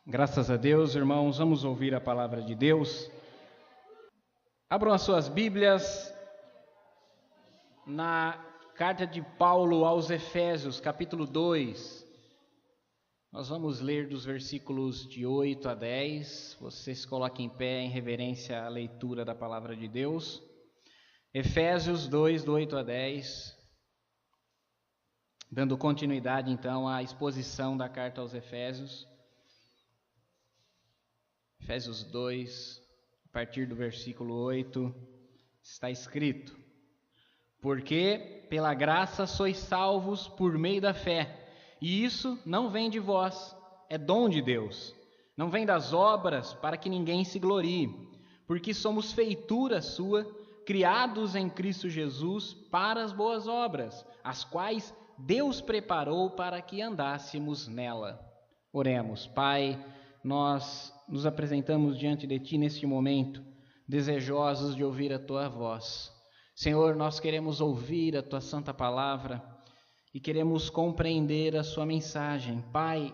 Graças a Deus, irmãos, vamos ouvir a palavra de Deus. Abram as suas Bíblias na carta de Paulo aos Efésios, capítulo 2. Nós vamos ler dos versículos de 8 a 10. Vocês coloquem em pé em reverência à leitura da palavra de Deus. Efésios 2, do 8 a 10. Dando continuidade, então, à exposição da carta aos Efésios. Efésios 2, a partir do versículo 8, está escrito: Porque pela graça sois salvos por meio da fé, e isso não vem de vós, é dom de Deus. Não vem das obras, para que ninguém se glorie, porque somos feitura sua, criados em Cristo Jesus para as boas obras, as quais Deus preparou para que andássemos nela. Oremos. Pai, nós nos apresentamos diante de Ti neste momento, desejosos de ouvir a Tua voz. Senhor, nós queremos ouvir a Tua santa palavra e queremos compreender a Sua mensagem. Pai,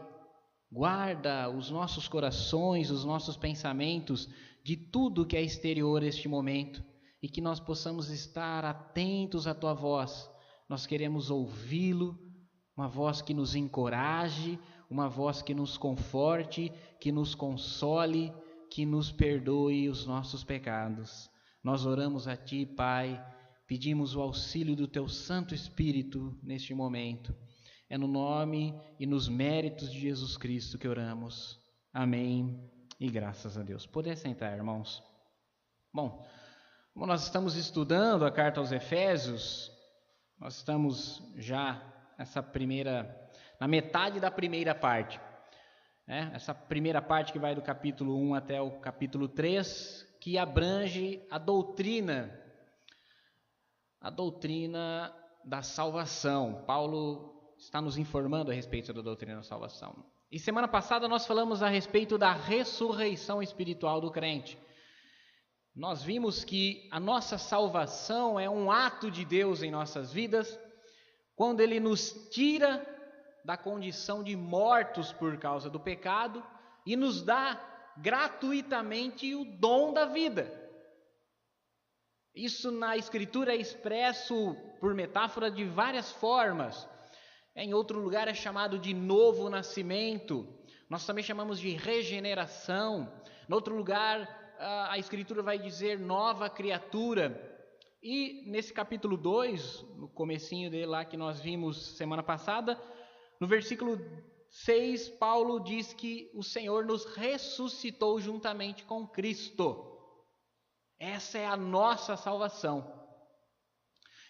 guarda os nossos corações, os nossos pensamentos de tudo que é exterior a este momento e que nós possamos estar atentos à Tua voz. Nós queremos ouvi-lo, uma voz que nos encoraje, uma voz que nos conforte, que nos console, que nos perdoe os nossos pecados. Nós oramos a Ti, Pai, pedimos o auxílio do Teu Santo Espírito neste momento. É no nome e nos méritos de Jesus Cristo que oramos. Amém e graças a Deus. Poder sentar, irmãos. Bom, como nós estamos estudando a carta aos Efésios, nós estamos já na metade da primeira parte. Essa primeira parte que vai do capítulo 1 até o capítulo 3, que abrange a doutrina da salvação. Paulo está nos informando a respeito da doutrina da salvação. E semana passada nós falamos a respeito da ressurreição espiritual do crente. Nós vimos que a nossa salvação é um ato de Deus em nossas vidas, quando Ele nos tira da condição de mortos por causa do pecado e nos dá gratuitamente o dom da vida. Isso na Escritura é expresso por metáfora de várias formas. Em outro lugar é chamado de novo nascimento. Nós também chamamos de regeneração. Em outro lugar a Escritura vai dizer nova criatura. E nesse capítulo 2, no comecinho dele lá que nós vimos semana passada, no versículo 6, Paulo diz que o Senhor nos ressuscitou juntamente com Cristo. Essa é a nossa salvação.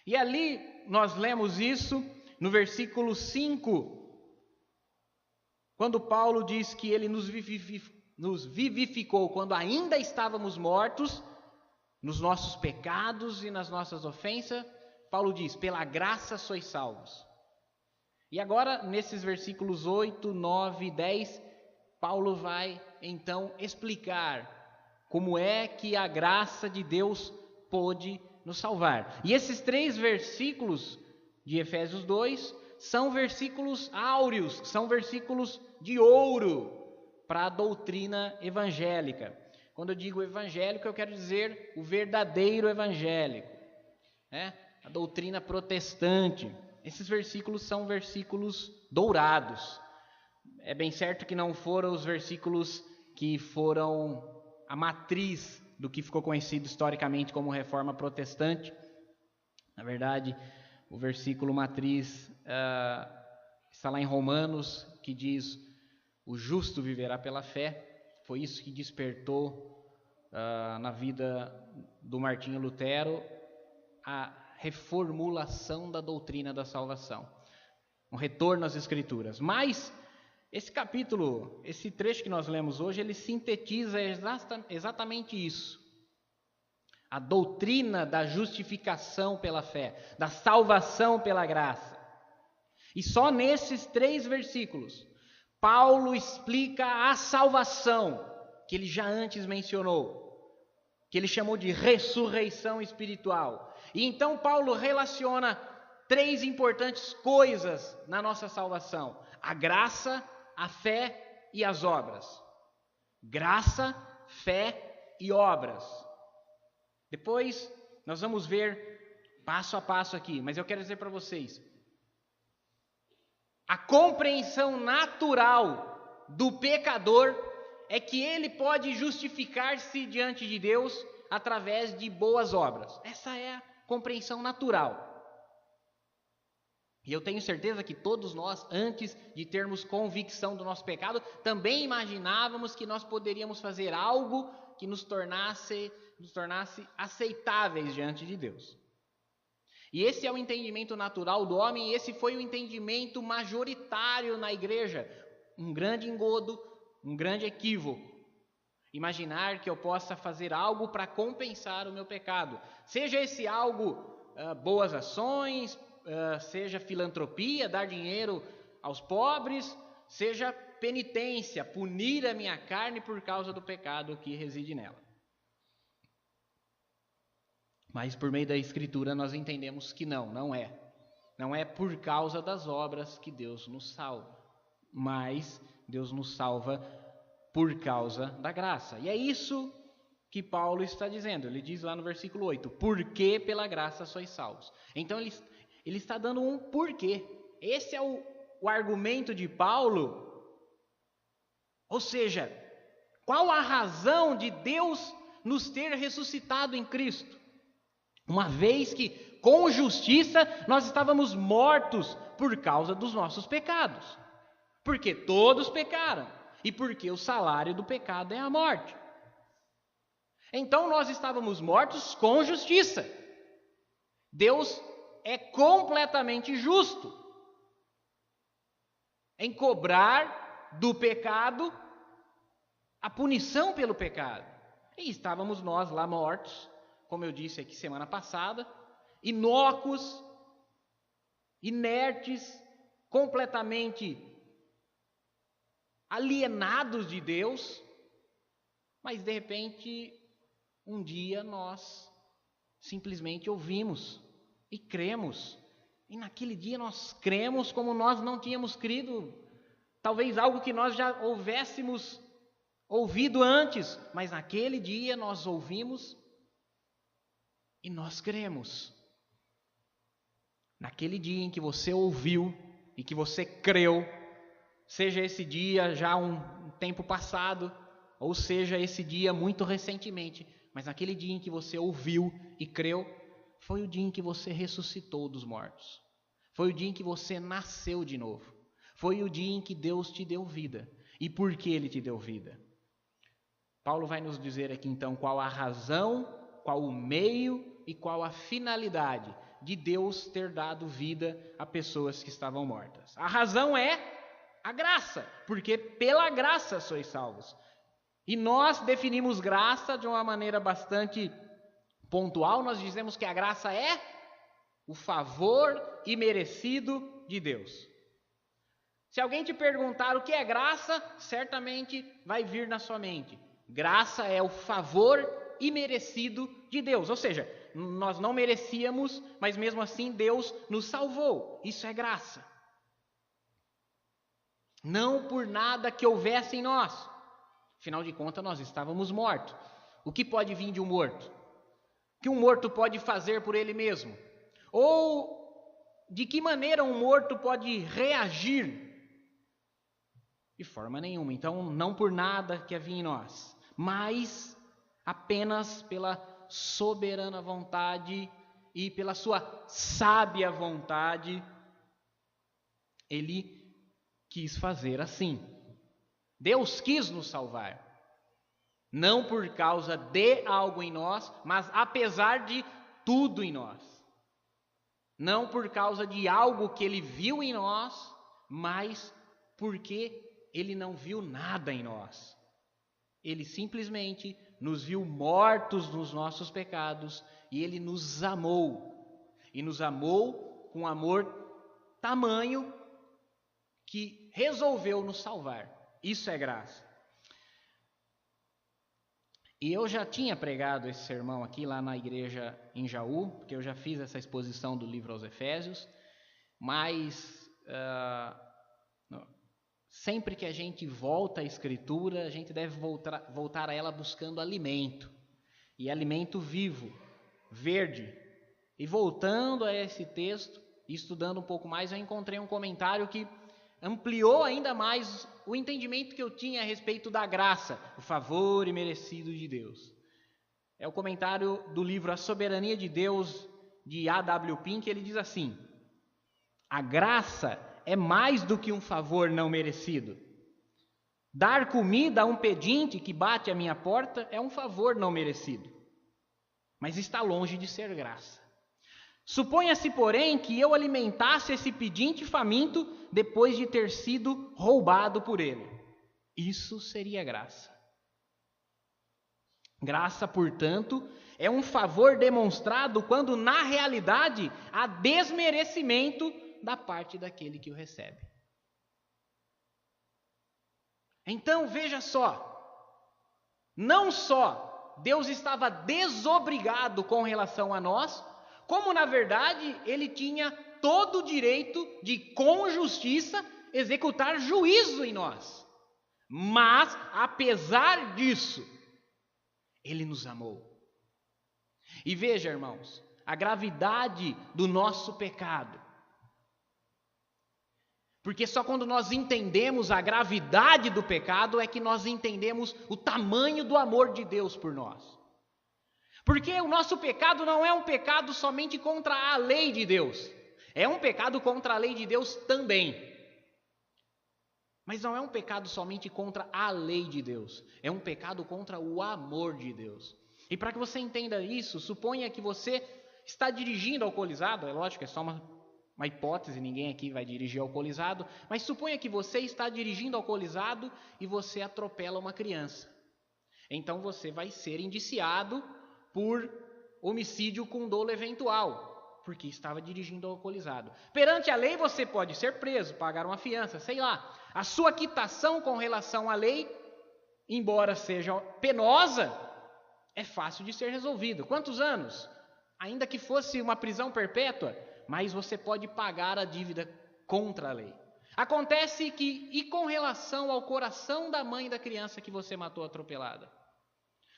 E ali nós lemos isso no versículo 5, quando Paulo diz que Ele nos vivificou quando ainda estávamos mortos, nos nossos pecados e nas nossas ofensas. Paulo diz, pela graça sois salvos. E agora, nesses versículos 8, 9 e 10, Paulo vai então explicar como é que a graça de Deus pôde nos salvar. E esses 3 versículos de Efésios 2 são versículos áureos, são versículos de ouro para a doutrina evangélica. Quando eu digo evangélico, eu quero dizer o verdadeiro evangélico, a doutrina protestante. Esses versículos são versículos dourados. É bem certo que não foram os versículos que foram a matriz do que ficou conhecido historicamente como Reforma Protestante. Na verdade, o versículo matriz está lá em Romanos, que diz: o justo viverá pela fé. Foi isso que despertou na vida do Martinho Lutero a reformulação da doutrina da salvação, um retorno às Escrituras. Mas esse capítulo, esse trecho que nós lemos hoje, ele sintetiza exatamente isso. A doutrina da justificação pela fé, da salvação pela graça. E só nesses 3 versículos, Paulo explica a salvação que ele já antes mencionou, que ele chamou de ressurreição espiritual. E então Paulo relaciona 3 importantes coisas na nossa salvação: a graça, a fé e as obras. Graça, fé e obras. Depois nós vamos ver passo a passo aqui, mas eu quero dizer para vocês, a compreensão natural do pecador é que ele pode justificar-se diante de Deus através de boas obras. Essa é a compreensão natural. E eu tenho certeza que todos nós, antes de termos convicção do nosso pecado, também imaginávamos que nós poderíamos fazer algo que nos tornasse aceitáveis diante de Deus. E esse é o entendimento natural do homem, e esse foi o entendimento majoritário na igreja. Um grande engodo, um grande equívoco. Imaginar que eu possa fazer algo para compensar o meu pecado. Seja esse algo boas ações, seja filantropia, dar dinheiro aos pobres, seja penitência, punir a minha carne por causa do pecado que reside nela. Mas por meio da Escritura nós entendemos que não é. Não é por causa das obras que Deus nos salva, mas Deus nos salva por causa da graça. E é isso que Paulo está dizendo. Ele diz lá no versículo 8, porque pela graça sois salvos. Então ele está dando um porquê. Esse é o argumento de Paulo. Ou seja, qual a razão de Deus nos ter ressuscitado em Cristo? Uma vez que, com justiça, nós estávamos mortos por causa dos nossos pecados. Porque todos pecaram. E porque o salário do pecado é a morte. Então nós estávamos mortos com justiça. Deus é completamente justo em cobrar do pecado a punição pelo pecado. E estávamos nós lá mortos, como eu disse aqui semana passada, inócuos, inertes, completamente alienados de Deus, mas de repente, um dia nós simplesmente ouvimos e cremos. E naquele dia nós cremos como nós não tínhamos crido, talvez algo que nós já houvéssemos ouvido antes, mas naquele dia nós ouvimos e nós cremos. Naquele dia em que você ouviu e que você creu, seja esse dia já um tempo passado, ou seja esse dia muito recentemente, mas naquele dia em que você ouviu e creu, foi o dia em que você ressuscitou dos mortos. Foi o dia em que você nasceu de novo. Foi o dia em que Deus te deu vida. E por que Ele te deu vida? Paulo vai nos dizer aqui então qual a razão, qual o meio e qual a finalidade de Deus ter dado vida a pessoas que estavam mortas. A razão é a graça, porque pela graça sois salvos. E nós definimos graça de uma maneira bastante pontual. Nós dizemos que a graça é o favor imerecido de Deus. Se alguém te perguntar o que é graça, certamente vai vir na sua mente. Graça é o favor imerecido de Deus. Ou seja, nós não merecíamos, mas mesmo assim Deus nos salvou. Isso é graça. Não por nada que houvesse em nós. Afinal de contas, nós estávamos mortos. O que pode vir de um morto? O que um morto pode fazer por ele mesmo? Ou de que maneira um morto pode reagir? De forma nenhuma. Então, não por nada que havia em nós, mas apenas pela soberana vontade e pela sua sábia vontade, Ele quis fazer assim. Deus quis nos salvar, não por causa de algo em nós, mas apesar de tudo em nós. Não por causa de algo que Ele viu em nós, mas porque Ele não viu nada em nós. Ele simplesmente nos viu mortos nos nossos pecados e Ele nos amou. E nos amou com amor tamanho que resolveu nos salvar. Isso é graça. E eu já tinha pregado esse sermão aqui lá na igreja em Jaú, porque eu já fiz essa exposição do livro aos Efésios, mas sempre que a gente volta à Escritura, a gente deve voltar a ela buscando alimento, e alimento vivo, verde. E voltando a esse texto, e estudando um pouco mais, eu encontrei um comentário que ampliou ainda mais o entendimento que eu tinha a respeito da graça, o favor imerecido de Deus. É o comentário do livro A Soberania de Deus, de A.W. Pink. Ele diz assim: a graça é mais do que um favor não merecido. Dar comida a um pedinte que bate à minha porta é um favor não merecido, mas está longe de ser graça. Suponha-se, porém, que eu alimentasse esse pedinte faminto depois de ter sido roubado por ele. Isso seria graça. Graça, portanto, é um favor demonstrado quando, na realidade, há desmerecimento da parte daquele que o recebe. Então, veja só, não só Deus estava desobrigado com relação a nós, como, na verdade, ele tinha todo o direito de, com justiça, executar juízo em nós. Mas, apesar disso, ele nos amou. E veja, irmãos, a gravidade do nosso pecado. Porque só quando nós entendemos a gravidade do pecado é que nós entendemos o tamanho do amor de Deus por nós. Porque o nosso pecado não é um pecado somente contra a lei de Deus. É um pecado contra a lei de Deus também. Mas não é um pecado somente contra a lei de Deus. É um pecado contra o amor de Deus. E para que você entenda isso, suponha que você está dirigindo alcoolizado. É lógico, é só uma hipótese, ninguém aqui vai dirigir alcoolizado. Mas suponha que você está dirigindo alcoolizado e você atropela uma criança. Então você vai ser indiciado por homicídio com dolo eventual, porque estava dirigindo alcoolizado. Perante a lei você pode ser preso, pagar uma fiança, sei lá. A sua quitação com relação à lei, embora seja penosa, é fácil de ser resolvido. Quantos anos? Ainda que fosse uma prisão perpétua, mas você pode pagar a dívida contra a lei. Acontece que, e com relação ao coração da mãe da criança que você matou atropelada?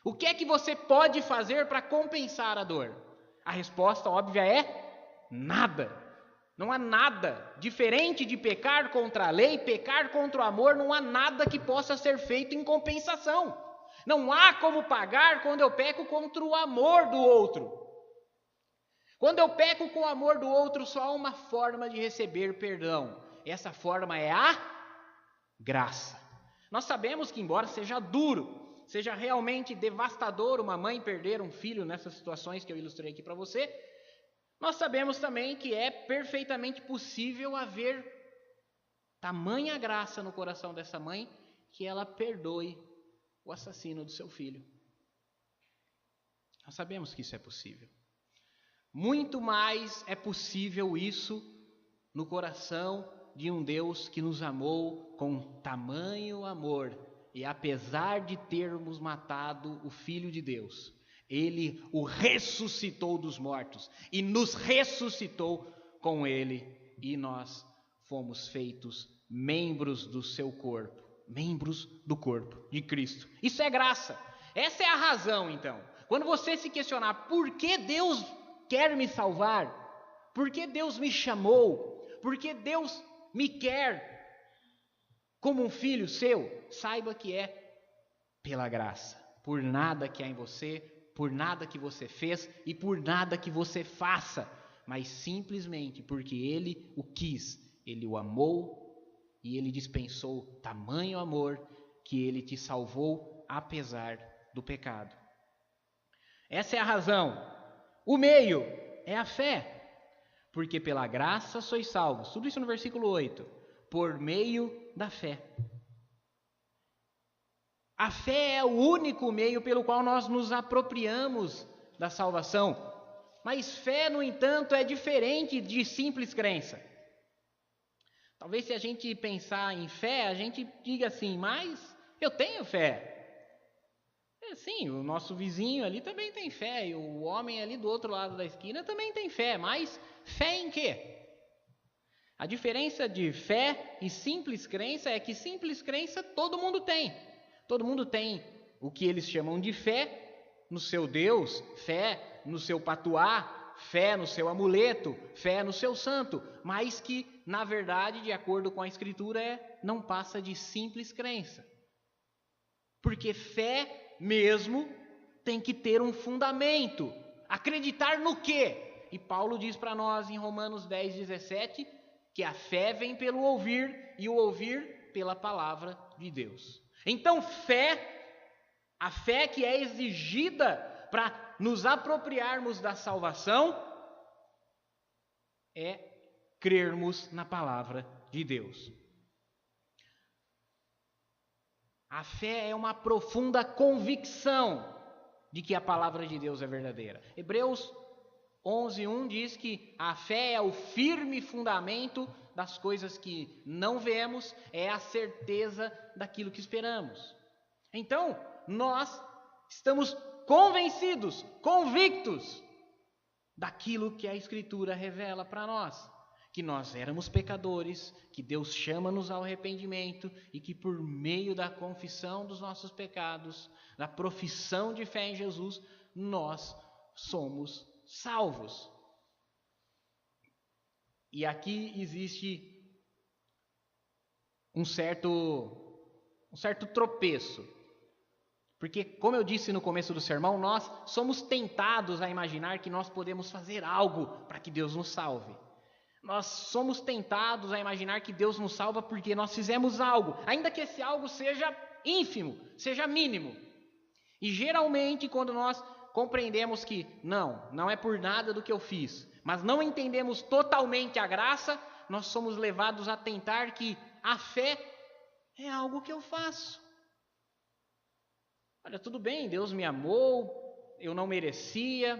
O que é que você pode fazer para compensar a dor? A resposta óbvia é nada. Não há nada. Diferente de pecar contra a lei, pecar contra o amor, não há nada que possa ser feito em compensação. Não há como pagar quando eu peco contra o amor do outro. Quando eu peco com o amor do outro, só há uma forma de receber perdão. Essa forma é a graça. Nós sabemos que, embora seja duro, seja realmente devastador uma mãe perder um filho nessas situações que eu ilustrei aqui para você, nós sabemos também que é perfeitamente possível haver tamanha graça no coração dessa mãe que ela perdoe o assassino do seu filho. Nós sabemos que isso é possível. Muito mais é possível isso no coração de um Deus que nos amou com tamanho amor. E apesar de termos matado o Filho de Deus, Ele o ressuscitou dos mortos e nos ressuscitou com Ele. E nós fomos feitos membros do seu corpo, membros do corpo de Cristo. Isso é graça. Essa é a razão, então. Quando você se questionar por que Deus quer me salvar, por que Deus me chamou, por que Deus me quer como um filho seu, saiba que é pela graça, por nada que há em você, por nada que você fez e por nada que você faça, mas simplesmente porque Ele o quis, Ele o amou e Ele dispensou tamanho amor que Ele te salvou apesar do pecado. Essa é a razão. O meio é a fé, porque pela graça sois salvos, tudo isso no versículo 8, por meio da fé. A fé é o único meio pelo qual nós nos apropriamos da salvação. Mas fé, no entanto, é diferente de simples crença. Talvez se a gente pensar em fé, a gente diga assim, mas eu tenho fé. Sim, o nosso vizinho ali também tem fé, e o homem ali do outro lado da esquina também tem fé, mas fé em quê? A diferença de fé e simples crença é que simples crença todo mundo tem. Todo mundo tem o que eles chamam de fé no seu Deus, fé no seu patuá, fé no seu amuleto, fé no seu santo, mas que, na verdade, de acordo com a Escritura, não passa de simples crença. Porque fé mesmo tem que ter um fundamento. Acreditar no quê? E Paulo diz para nós em Romanos 10:17 que a fé vem pelo ouvir e o ouvir pela palavra de Deus. Então a fé que é exigida para nos apropriarmos da salvação é crermos na palavra de Deus. A fé é uma profunda convicção de que a palavra de Deus é verdadeira. Hebreus 11:1 diz que a fé é o firme fundamento das coisas que não vemos, é a certeza daquilo que esperamos. Então, nós estamos convencidos, convictos daquilo que a Escritura revela para nós. Que nós éramos pecadores, que Deus chama-nos ao arrependimento e que por meio da confissão dos nossos pecados, da profissão de fé em Jesus, nós somos salvos. E aqui existe um certo tropeço. Porque, como eu disse no começo do sermão, nós somos tentados a imaginar que nós podemos fazer algo para que Deus nos salve. Nós somos tentados a imaginar que Deus nos salva porque nós fizemos algo, ainda que esse algo seja ínfimo, seja mínimo. E geralmente, quando nós compreendemos que não é por nada do que eu fiz, mas não entendemos totalmente a graça, nós somos levados a tentar que a fé é algo que eu faço. Olha, tudo bem, Deus me amou, eu não merecia,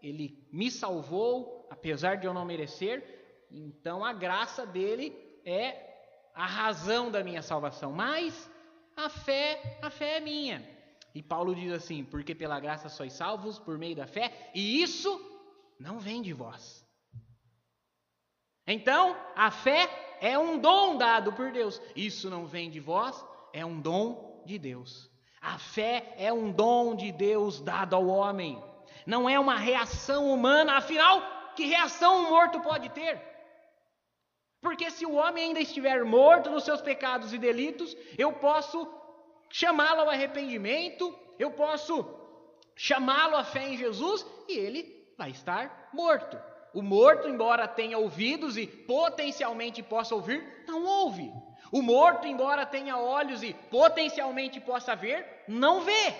Ele me salvou, apesar de eu não merecer, então a graça dele é a razão da minha salvação, mas a fé é minha. E Paulo diz assim, porque pela graça sois salvos por meio da fé, e isso não vem de vós. Então, a fé é um dom dado por Deus. Isso não vem de vós, é um dom de Deus. A fé é um dom de Deus dado ao homem. Não é uma reação humana, afinal, que reação um morto pode ter? Porque se o homem ainda estiver morto nos seus pecados e delitos, eu posso chamá-lo ao arrependimento, eu posso chamá-lo à fé em Jesus e ele vai estar morto. O morto, embora tenha ouvidos e potencialmente possa ouvir, não ouve. O morto, embora tenha olhos e potencialmente possa ver, não vê.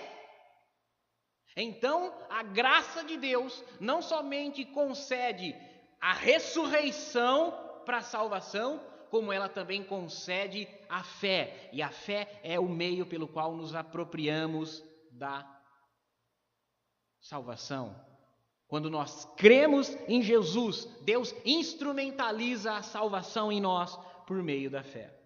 Então, a graça de Deus não somente concede a ressurreição para a salvação, como ela também concede a fé. E a fé é o meio pelo qual nos apropriamos da salvação. Quando nós cremos em Jesus, Deus instrumentaliza a salvação em nós por meio da fé.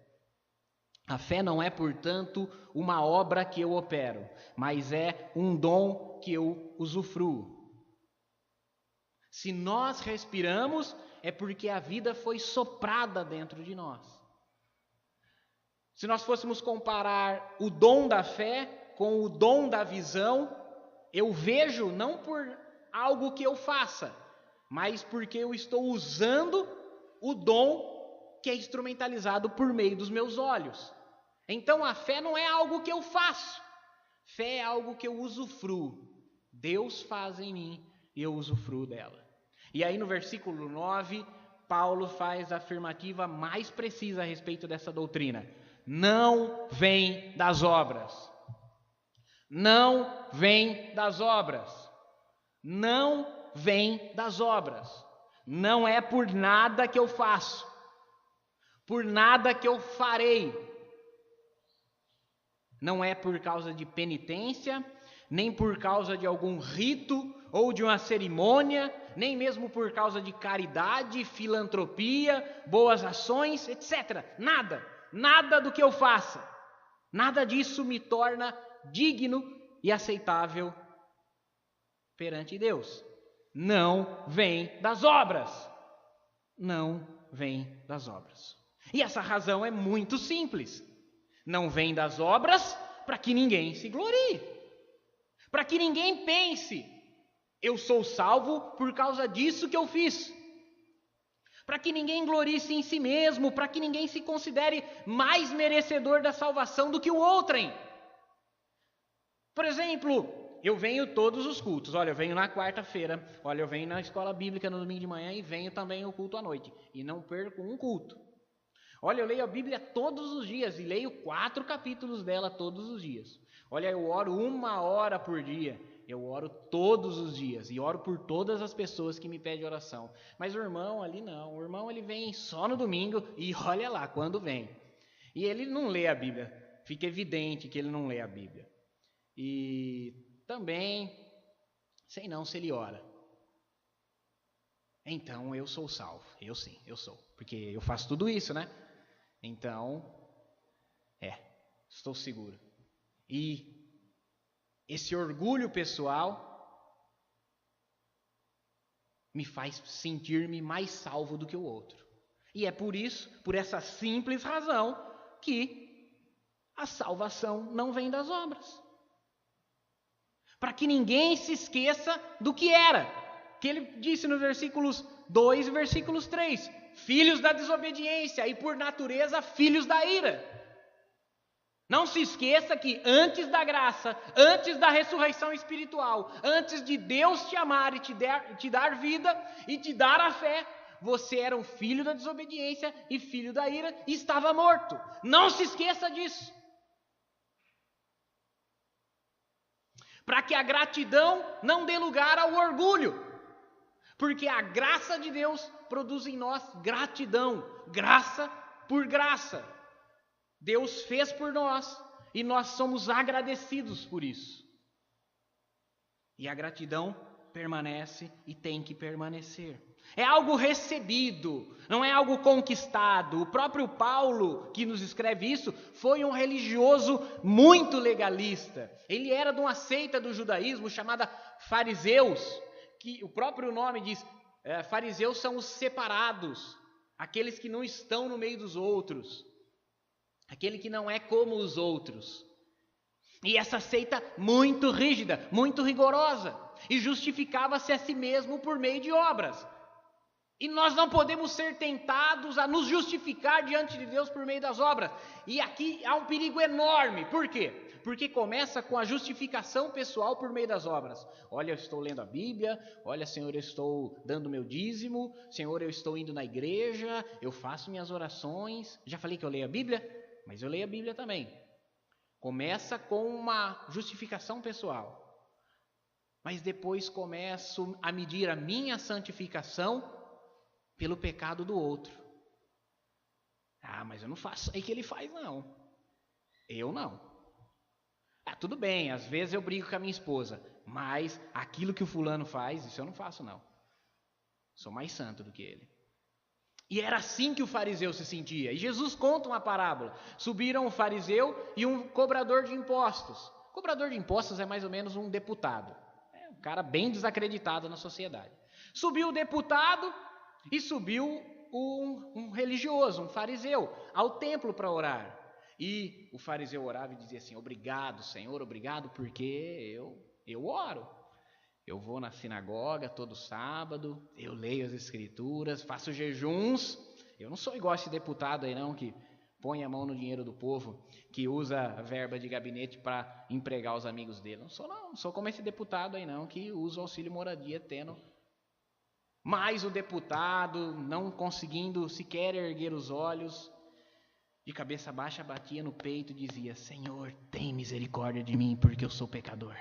A fé não é, portanto, uma obra que eu opero, mas é um dom que eu usufruo. Se nós respiramos, é porque a vida foi soprada dentro de nós. Se nós fôssemos comparar o dom da fé com o dom da visão, eu vejo não por algo que eu faça, mas porque eu estou usando o dom que é instrumentalizado por meio dos meus olhos. Então a fé não é algo que eu faço, fé é algo que eu usufruo. Deus faz em mim e eu usufruo dela. E aí no versículo 9, Paulo faz a afirmativa mais precisa a respeito dessa doutrina. Não vem das obras. Não vem das obras. Não vem das obras. Não é por nada que eu faço. Por nada que eu farei. Não é por causa de penitência, nem por causa de algum rito ou de uma cerimônia, nem mesmo por causa de caridade, filantropia, boas ações, etc. Nada do que eu faça. Nada disso me torna digno e aceitável perante Deus. Não vem das obras. Não vem das obras. E essa razão é muito simples. Não vem das obras para que ninguém se glorie. Para que ninguém pense, eu sou salvo por causa disso que eu fiz. Para que ninguém glorie-se em si mesmo, para que ninguém se considere mais merecedor da salvação do que o outrem. Por exemplo, eu venho todos os cultos. Olha, eu venho na quarta-feira, olha, eu venho na escola bíblica no domingo de manhã e venho também no culto à noite. E não perco um culto. Olha, eu leio a Bíblia todos os dias e leio 4 capítulos dela todos os dias. Olha, eu oro 1 hora por dia. Eu oro todos os dias e oro por todas as pessoas que me pedem oração. Mas o irmão ali não. O irmão ele vem só no domingo e olha lá quando vem. E ele não lê a Bíblia. Fica evidente que ele não lê a Bíblia. E também, sei não se ele ora. Então eu sou salvo. Eu sim, eu sou. Porque eu faço tudo isso, né? Então, estou seguro. E esse orgulho pessoal me faz sentir-me mais salvo do que o outro. E é por isso, por essa simples razão, que a salvação não vem das obras. Para que ninguém se esqueça do que era. Que ele disse nos versículos 2 e versículos 3. Filhos da desobediência e por natureza filhos da ira. Não se esqueça que antes da graça, antes da ressurreição espiritual, antes de Deus te amar e te dar vida e te dar a fé, você era um filho da desobediência e filho da ira e estava morto. Não se esqueça disso. Para que a gratidão não dê lugar ao orgulho. Porque a graça de Deus produz em nós gratidão, graça por graça. Deus fez por nós e nós somos agradecidos por isso. E a gratidão permanece e tem que permanecer. É algo recebido, não é algo conquistado. O próprio Paulo, que nos escreve isso, foi um religioso muito legalista. Ele era de uma seita do judaísmo chamada fariseus, que o próprio nome diz, fariseus são os separados, aqueles que não estão no meio dos outros, aquele que não é como os outros. E essa seita muito rígida, muito rigorosa, e justificava-se a si mesmo por meio de obras. E nós não podemos ser tentados a nos justificar diante de Deus por meio das obras. E aqui há um perigo enorme. Por quê? Porque começa com a justificação pessoal por meio das obras. Olha, eu estou lendo a Bíblia. Olha, Senhor, eu estou dando meu dízimo. Senhor, eu estou indo na igreja. Eu faço minhas orações. Já falei que eu leio a Bíblia? Mas eu leio a Bíblia também. Começa com uma justificação pessoal. Mas depois começo a medir a minha santificação pelo pecado do outro. Mas eu não faço aí que ele faz, não. Eu não. Tudo bem, às vezes eu brigo com a minha esposa, mas aquilo que o fulano faz, isso eu não faço, não. Sou mais santo do que ele. E era assim que o fariseu se sentia. E Jesus conta uma parábola. Subiram um fariseu e um cobrador de impostos. O cobrador de impostos é mais ou menos um deputado. É um cara bem desacreditado na sociedade. Subiu o deputado e subiu um religioso, um fariseu, ao templo para orar. E o fariseu orava e dizia assim: obrigado, Senhor, obrigado, porque eu oro. Eu vou na sinagoga todo sábado, eu leio as escrituras, faço jejuns. Eu não sou igual esse deputado aí não, que põe a mão no dinheiro do povo, que usa a verba de gabinete para empregar os amigos dele. Não sou como esse deputado aí não, que usa o auxílio moradia tendo. Mas o deputado, não conseguindo sequer erguer os olhos, de cabeça baixa batia no peito e dizia: Senhor, tem misericórdia de mim, porque eu sou pecador.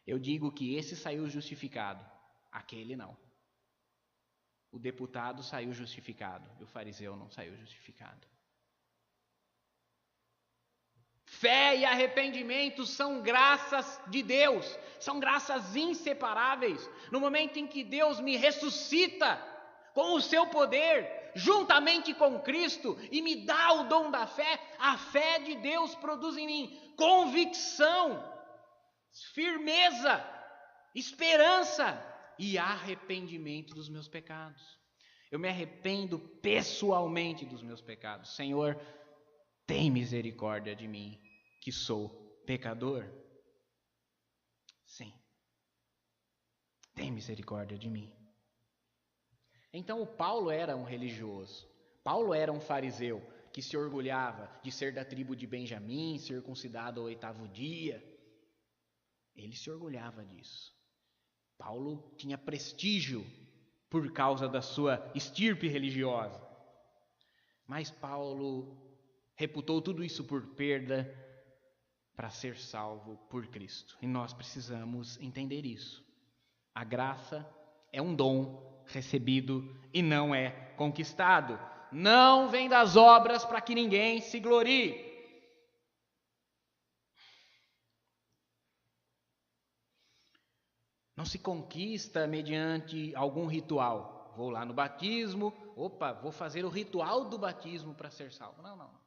Eu digo que esse saiu justificado, aquele não. O deputado saiu justificado, e o fariseu não saiu justificado. Fé e arrependimento são graças de Deus, são graças inseparáveis. No momento em que Deus me ressuscita com o seu poder, juntamente com Cristo, e me dá o dom da fé, a fé de Deus produz em mim convicção, firmeza, esperança e arrependimento dos meus pecados. Eu me arrependo pessoalmente dos meus pecados. Senhor, tem misericórdia de mim, que sou pecador. Sim. Tem misericórdia de mim. Então o Paulo era um religioso. Paulo era um fariseu que se orgulhava de ser da tribo de Benjamim, circuncidado ao 8º dia. Ele se orgulhava disso. Paulo tinha prestígio por causa da sua estirpe religiosa. Mas Paulo reputou tudo isso por perda para ser salvo por Cristo. E nós precisamos entender isso. A graça é um dom recebido e não é conquistado. Não vem das obras para que ninguém se glorie. Não se conquista mediante algum ritual. Vou lá no batismo, vou fazer o ritual do batismo para ser salvo. Não.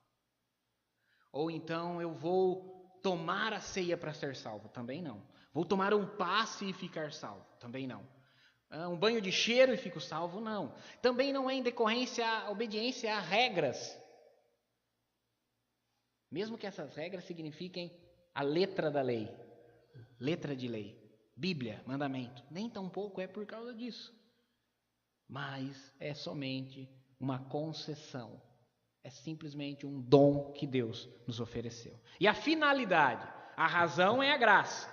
Ou então eu vou tomar a ceia para ser salvo. Também não. Vou tomar um passe e ficar salvo. Também não. Um banho de cheiro e fico salvo? Não. Também não é em decorrência a obediência a regras. Mesmo que essas regras signifiquem a letra da lei. Letra de lei. Bíblia, mandamento. Nem tampouco é por causa disso. Mas é somente uma concessão. É simplesmente um dom que Deus nos ofereceu. E a finalidade, a razão é a graça.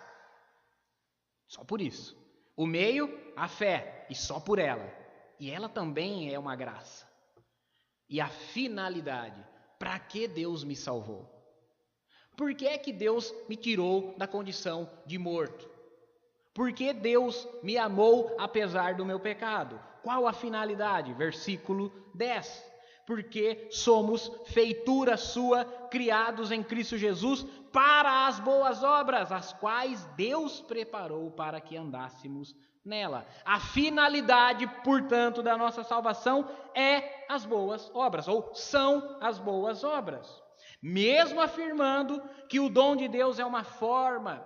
Só por isso. O meio, a fé, e só por ela. E ela também é uma graça. E a finalidade, para que Deus me salvou? Por que é que Deus me tirou da condição de morto? Por que Deus me amou apesar do meu pecado? Qual a finalidade? Versículo 10. Porque somos feitura sua, criados em Cristo Jesus, para as boas obras, as quais Deus preparou para que andássemos nela. A finalidade, portanto, da nossa salvação é as boas obras, ou são as boas obras. Mesmo afirmando que o dom de Deus é uma forma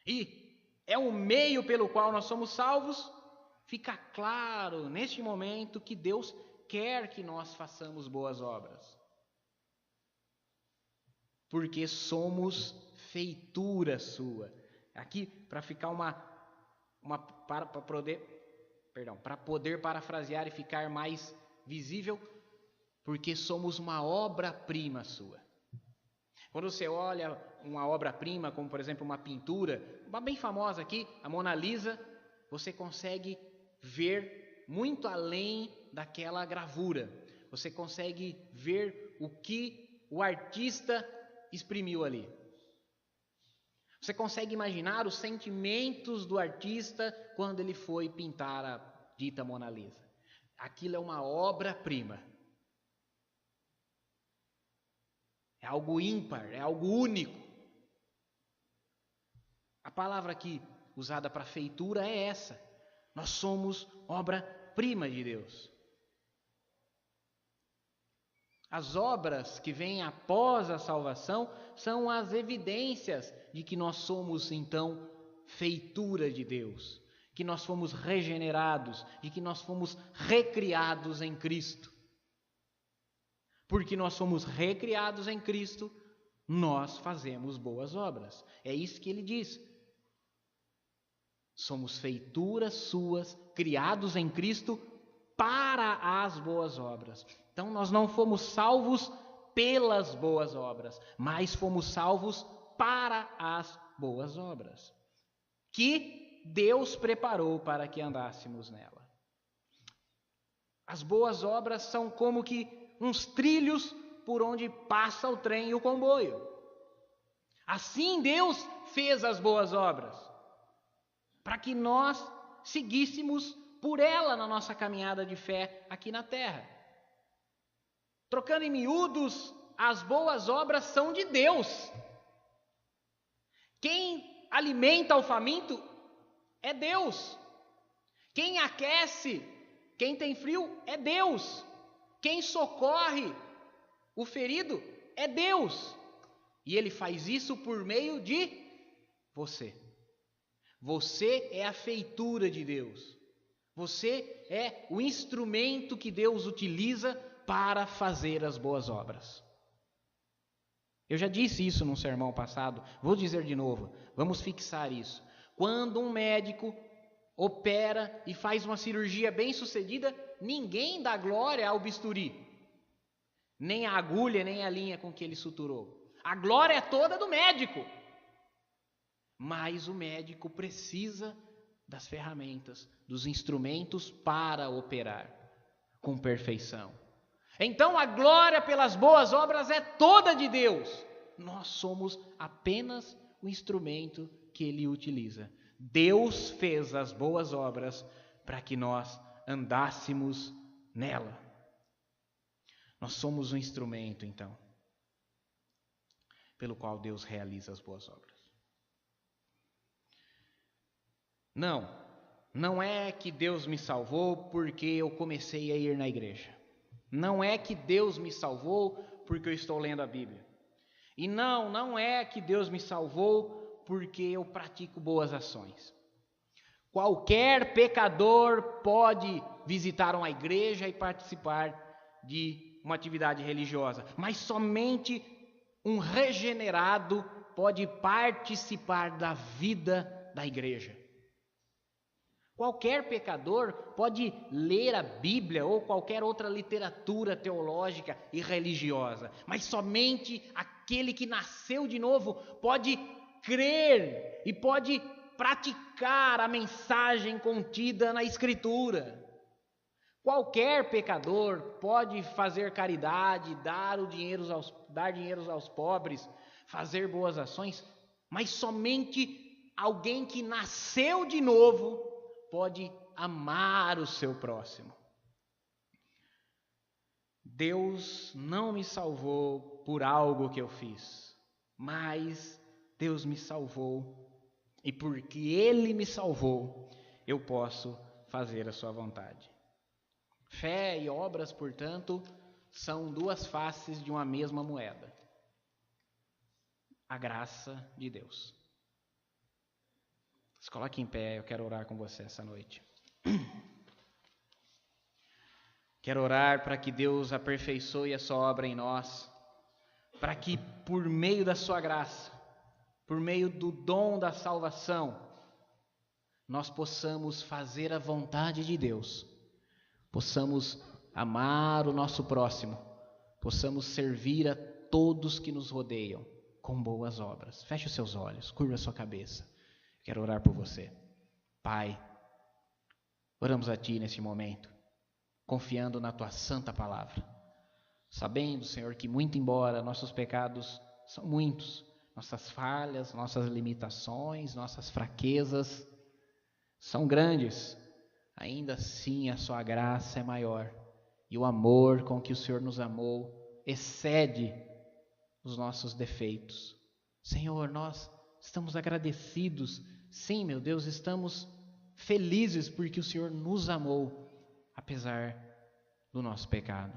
e é um meio pelo qual nós somos salvos, fica claro neste momento que Deus quer que nós façamos boas obras. Porque somos feitura sua. Aqui, para ficar para poder parafrasear e ficar mais visível, porque somos uma obra-prima sua. Quando você olha uma obra-prima, como por exemplo uma pintura, uma bem famosa aqui, a Mona Lisa, você consegue ver muito além daquela gravura. Você consegue ver o que o artista exprimiu ali. Você consegue imaginar os sentimentos do artista quando ele foi pintar a dita Mona Lisa. Aquilo é uma obra-prima. É algo ímpar, é algo único. A palavra aqui usada para feitura é essa. Nós somos obra-prima de Deus. As obras que vêm após a salvação são as evidências de que nós somos, então, feitura de Deus. Que nós fomos regenerados, de que nós fomos recriados em Cristo. Porque nós somos recriados em Cristo, nós fazemos boas obras. É isso que ele diz. Somos feituras suas, criados em Cristo para as boas obras. Então nós não fomos salvos pelas boas obras, mas fomos salvos para as boas obras, que Deus preparou para que andássemos nela. As boas obras são como que uns trilhos por onde passa o trem e o comboio. Assim Deus fez as boas obras, para que nós seguíssemos por ela na nossa caminhada de fé aqui na terra. Trocando em miúdos, as boas obras são de Deus. Quem alimenta o faminto é Deus. Quem aquece, quem tem frio é Deus. Quem socorre o ferido é Deus. E Ele faz isso por meio de você. Você é a feitura de Deus. Você é o instrumento que Deus utiliza para fazer as boas obras. Eu já disse isso num sermão passado, vou dizer de novo, vamos fixar isso. Quando um médico opera e faz uma cirurgia bem-sucedida, ninguém dá glória ao bisturi, nem a agulha, nem a linha com que ele suturou. A glória é toda do médico. Mas o médico precisa das ferramentas, dos instrumentos para operar com perfeição. Então a glória pelas boas obras é toda de Deus. Nós somos apenas o instrumento que Ele utiliza. Deus fez as boas obras para que nós andássemos nela. Nós somos o instrumento, então, pelo qual Deus realiza as boas obras. Não é que Deus me salvou porque eu comecei a ir na igreja. Não é que Deus me salvou porque eu estou lendo a Bíblia. E não é que Deus me salvou porque eu pratico boas ações. Qualquer pecador pode visitar uma igreja e participar de uma atividade religiosa, mas somente um regenerado pode participar da vida da igreja. Qualquer pecador pode ler a Bíblia ou qualquer outra literatura teológica e religiosa, mas somente aquele que nasceu de novo pode crer e pode praticar a mensagem contida na Escritura. Qualquer pecador pode fazer caridade, dar dinheiro aos pobres, fazer boas ações, mas somente alguém que nasceu de novo pode amar o seu próximo. Deus não me salvou por algo que eu fiz, mas Deus me salvou, e porque Ele me salvou, eu posso fazer a sua vontade. Fé e obras, portanto, são duas faces de uma mesma moeda. A graça de Deus. Se coloque em pé, eu quero orar com você essa noite. Quero orar para que Deus aperfeiçoe a sua obra em nós, para que por meio da sua graça, por meio do dom da salvação, nós possamos fazer a vontade de Deus, possamos amar o nosso próximo, possamos servir a todos que nos rodeiam com boas obras. Feche os seus olhos, curva a sua cabeça. Quero orar por você. Pai, oramos a Ti nesse momento, confiando na Tua santa palavra, sabendo, Senhor, que muito embora nossos pecados são muitos, nossas falhas, nossas limitações, nossas fraquezas são grandes, ainda assim a Sua graça é maior, e o amor com que o Senhor nos amou excede os nossos defeitos. Senhor, nós estamos agradecidos. Sim, meu Deus, estamos felizes porque o Senhor nos amou, apesar do nosso pecado.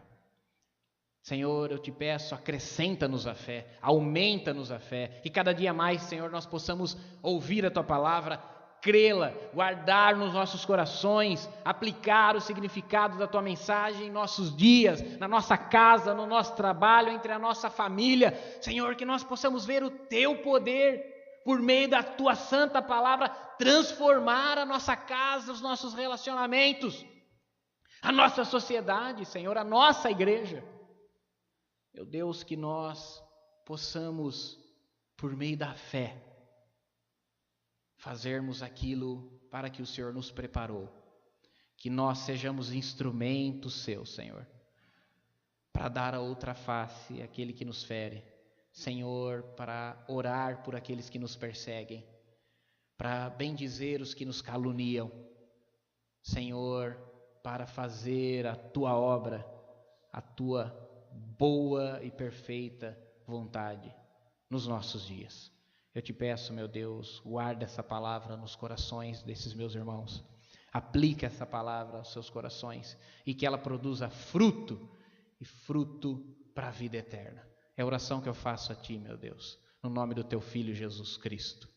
Senhor, eu te peço, acrescenta-nos a fé, aumenta-nos a fé, que cada dia mais, Senhor, nós possamos ouvir a Tua palavra, crê-la, guardar nos nossos corações, aplicar o significado da Tua mensagem em nossos dias, na nossa casa, no nosso trabalho, entre a nossa família. Senhor, que nós possamos ver o Teu poder, por meio da Tua santa palavra, transformar a nossa casa, os nossos relacionamentos, a nossa sociedade, Senhor, a nossa igreja. Meu Deus, que nós possamos, por meio da fé, fazermos aquilo para que o Senhor nos preparou, que nós sejamos instrumentos Seus, Senhor, para dar a outra face àquele que nos fere, Senhor, para orar por aqueles que nos perseguem, para bendizer os que nos caluniam, Senhor, para fazer a Tua obra, a Tua boa e perfeita vontade nos nossos dias. Eu te peço, meu Deus, guarda essa palavra nos corações desses meus irmãos, aplica essa palavra aos seus corações e que ela produza fruto, e fruto para a vida eterna. É a oração que eu faço a Ti, meu Deus, no nome do Teu Filho Jesus Cristo.